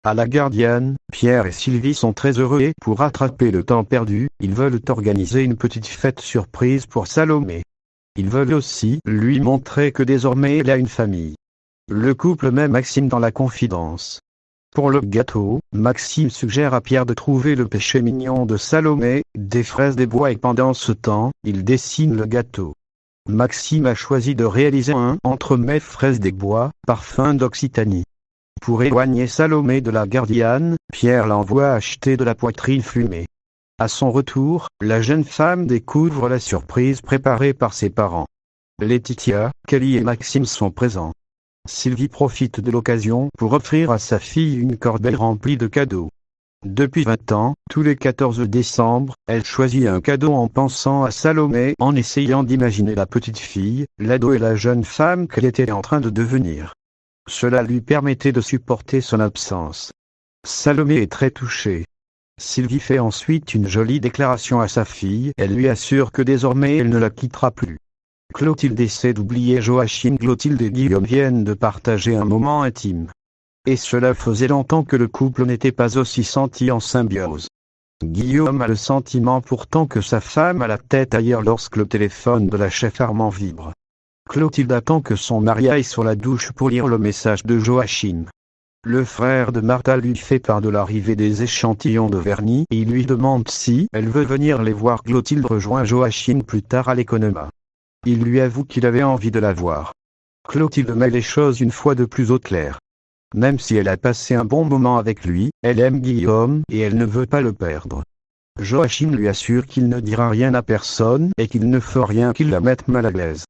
À la Gardienne, Pierre et Sylvie sont très heureux et pour rattraper le temps perdu, ils veulent organiser une petite fête surprise pour Salomé. Ils veulent aussi lui montrer que désormais elle a une famille. Le couple met Maxime dans la confidence. Pour le gâteau, Maxime suggère à Pierre de trouver le péché mignon de Salomé, des fraises des bois et pendant ce temps, il dessine le gâteau. Maxime a choisi de réaliser un entremets fraises des bois, parfum d'Occitanie. Pour éloigner Salomé de la Gardienne, Pierre l'envoie acheter de la poitrine fumée. À son retour, la jeune femme découvre la surprise préparée par ses parents. Laetitia, Kelly et Maxime sont présents. Sylvie profite de l'occasion pour offrir à sa fille une corbeille remplie de cadeaux. Depuis 20 ans, tous les 14 décembre, elle choisit un cadeau en pensant à Salomé, en essayant d'imaginer la petite fille, l'ado et la jeune femme qu'elle était en train de devenir. Cela lui permettait de supporter son absence. Salomé est très touchée. Sylvie fait ensuite une jolie déclaration à sa fille, elle lui assure que désormais elle ne la quittera plus. Clotilde essaie d'oublier Joachim. Clotilde et Guillaume viennent de partager un moment intime. Et cela faisait longtemps que le couple n'était pas aussi senti en symbiose. Guillaume a le sentiment pourtant que sa femme a la tête ailleurs lorsque le téléphone de la chef Armand vibre. Clotilde attend que son mari aille sur la douche pour lire le message de Joachim. Le frère de Martha lui fait part de l'arrivée des échantillons de vernis et il lui demande si elle veut venir les voir. Clotilde rejoint Joachim plus tard à l'Economa. Il lui avoue qu'il avait envie de la voir. Clotilde met les choses une fois de plus au clair. Même si elle a passé un bon moment avec lui, elle aime Guillaume et elle ne veut pas le perdre. Joachim lui assure qu'il ne dira rien à personne et qu'il ne fera rien qui la mette mal à l'aise.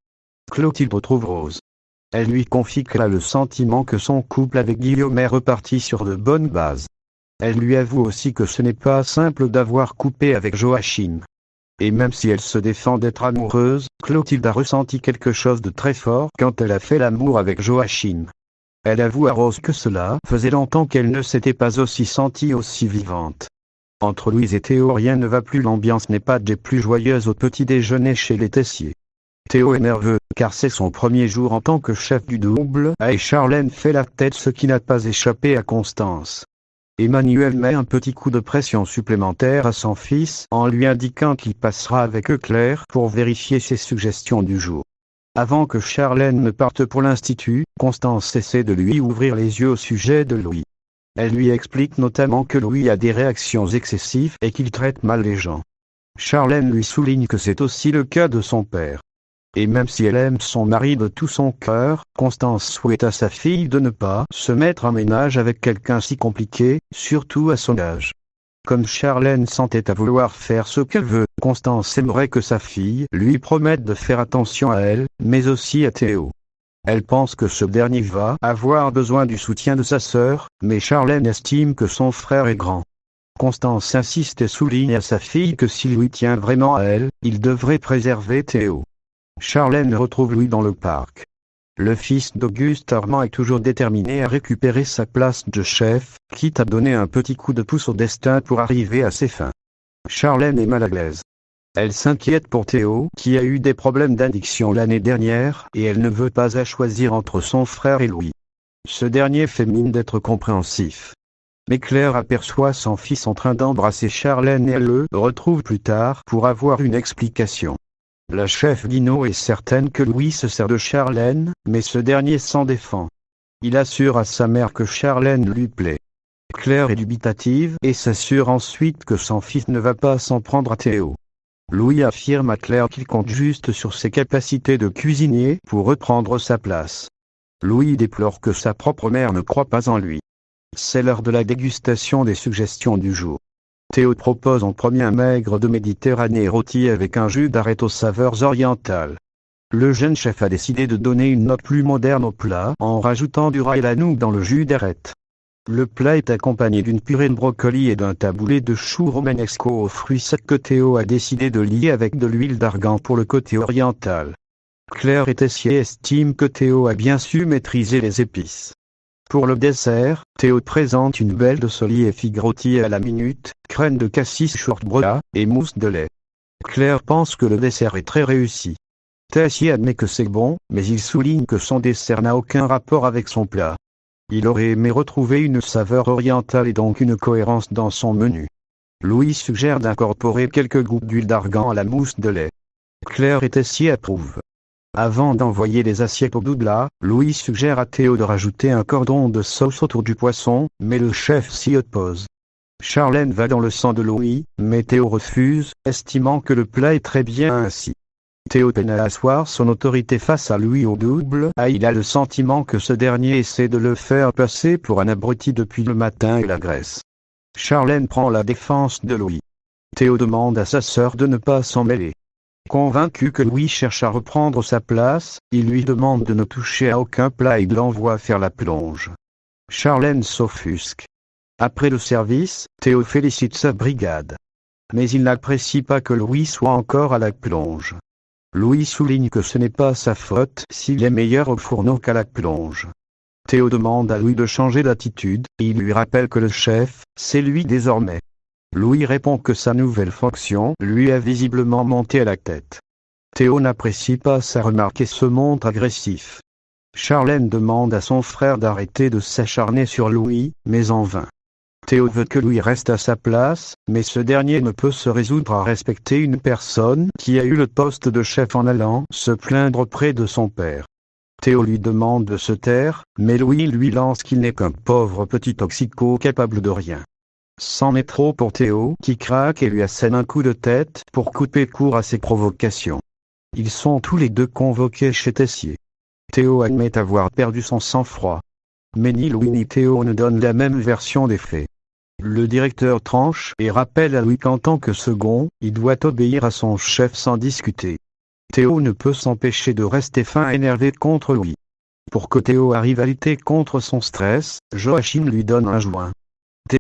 Clotilde retrouve Rose. Elle lui confie qu'elle a le sentiment que son couple avec Guillaume est reparti sur de bonnes bases. Elle lui avoue aussi que ce n'est pas simple d'avoir coupé avec Joachim. Et même si elle se défend d'être amoureuse, Clotilde a ressenti quelque chose de très fort quand elle a fait l'amour avec Joachim. Elle avoue à Rose que cela faisait longtemps qu'elle ne s'était pas aussi sentie aussi vivante. Entre Louise et Théo rien ne va plus, l'ambiance n'est pas des plus joyeuses au petit déjeuner chez les Tessier. Théo est nerveux, car c'est son premier jour en tant que chef du double A et Charlène fait la tête, ce qui n'a pas échappé à Constance. Emmanuel met un petit coup de pression supplémentaire à son fils en lui indiquant qu'il passera avec Claire pour vérifier ses suggestions du jour. Avant que Charlène ne parte pour l'institut, Constance essaie de lui ouvrir les yeux au sujet de Louis. Elle lui explique notamment que Louis a des réactions excessives et qu'il traite mal les gens. Charlène lui souligne que c'est aussi le cas de son père. Et même si elle aime son mari de tout son cœur, Constance souhaite à sa fille de ne pas se mettre en ménage avec quelqu'un si compliqué, surtout à son âge. Comme Charlène s'entête à vouloir faire ce qu'elle veut, Constance aimerait que sa fille lui promette de faire attention à elle, mais aussi à Théo. Elle pense que ce dernier va avoir besoin du soutien de sa sœur, mais Charlène estime que son frère est grand. Constance insiste et souligne à sa fille que si Louis tient vraiment à elle, il devrait préserver Théo. Charlène retrouve Louis dans le parc. Le fils d'Auguste Armand est toujours déterminé à récupérer sa place de chef, quitte à donner un petit coup de pouce au destin pour arriver à ses fins. Charlène est mal à l'aise. Elle s'inquiète pour Théo, qui a eu des problèmes d'addiction l'année dernière, et elle ne veut pas à choisir entre son frère et Louis. Ce dernier fait mine d'être compréhensif. Mais Claire aperçoit son fils en train d'embrasser Charlène et elle le retrouve plus tard pour avoir une explication. La chef Guino est certaine que Louis se sert de Charlène, mais ce dernier s'en défend. Il assure à sa mère que Charlène lui plaît. Claire est dubitative et s'assure ensuite que son fils ne va pas s'en prendre à Théo. Louis affirme à Claire qu'il compte juste sur ses capacités de cuisinier pour reprendre sa place. Louis déplore que sa propre mère ne croit pas en lui. C'est l'heure de la dégustation des suggestions du jour. Théo propose en premier un maigre de Méditerranée rôti avec un jus d'arête aux saveurs orientales. Le jeune chef a décidé de donner une note plus moderne au plat en rajoutant du rail à nougat dans le jus d'arête. Le plat est accompagné d'une purée de brocoli et d'un taboulé de choux romanesco aux fruits secs que Théo a décidé de lier avec de l'huile d'argan pour le côté oriental. Claire et Tessier estiment que Théo a bien su maîtriser les épices. Pour le dessert, Théo présente une belle de solier et figues rôties à la minute, crème de cassis shortbread et mousse de lait. Claire pense que le dessert est très réussi. Tessier admet que c'est bon, mais il souligne que son dessert n'a aucun rapport avec son plat. Il aurait aimé retrouver une saveur orientale et donc une cohérence dans son menu. Louis suggère d'incorporer quelques gouttes d'huile d'argan à la mousse de lait. Claire et Tessier approuvent. Avant d'envoyer les assiettes au douglas, Louis suggère à Théo de rajouter un cordon de sauce autour du poisson, mais le chef s'y oppose. Charlène va dans le sang de Louis, mais Théo refuse, estimant que le plat est très bien ainsi. Théo peine à asseoir son autorité face à Louis au double. Il a le sentiment que ce dernier essaie de le faire passer pour un abruti depuis le matin et l'agresse. Charlène prend la défense de Louis. Théo demande à sa sœur de ne pas s'en mêler. Convaincu que Louis cherche à reprendre sa place, il lui demande de ne toucher à aucun plat et l'envoie faire la plonge. Charlène s'offusque. Après le service, Théo félicite sa brigade. Mais il n'apprécie pas que Louis soit encore à la plonge. Louis souligne que ce n'est pas sa faute s'il est meilleur au fourneau qu'à la plonge. Théo demande à Louis de changer d'attitude, et il lui rappelle que le chef, c'est lui désormais. Louis répond que sa nouvelle fonction lui a visiblement monté à la tête. Théo n'apprécie pas sa remarque et se montre agressif. Charlène demande à son frère d'arrêter de s'acharner sur Louis, mais en vain. Théo veut que Louis reste à sa place, mais ce dernier ne peut se résoudre à respecter une personne qui a eu le poste de chef en allant se plaindre auprès de son père. Théo lui demande de se taire, mais Louis lui lance qu'il n'est qu'un pauvre petit toxico capable de rien. C'en est trop pour Théo qui craque et lui assène un coup de tête pour couper court à ses provocations. Ils sont tous les deux convoqués chez Tessier. Théo admet avoir perdu son sang-froid. Mais ni Louis ni Théo ne donnent la même version des faits. Le directeur tranche et rappelle à Louis qu'en tant que second, il doit obéir à son chef sans discuter. Théo ne peut s'empêcher de rester fin énervé contre Louis. Pour que Théo arrive à lutter contre son stress, Joachim lui donne un joint.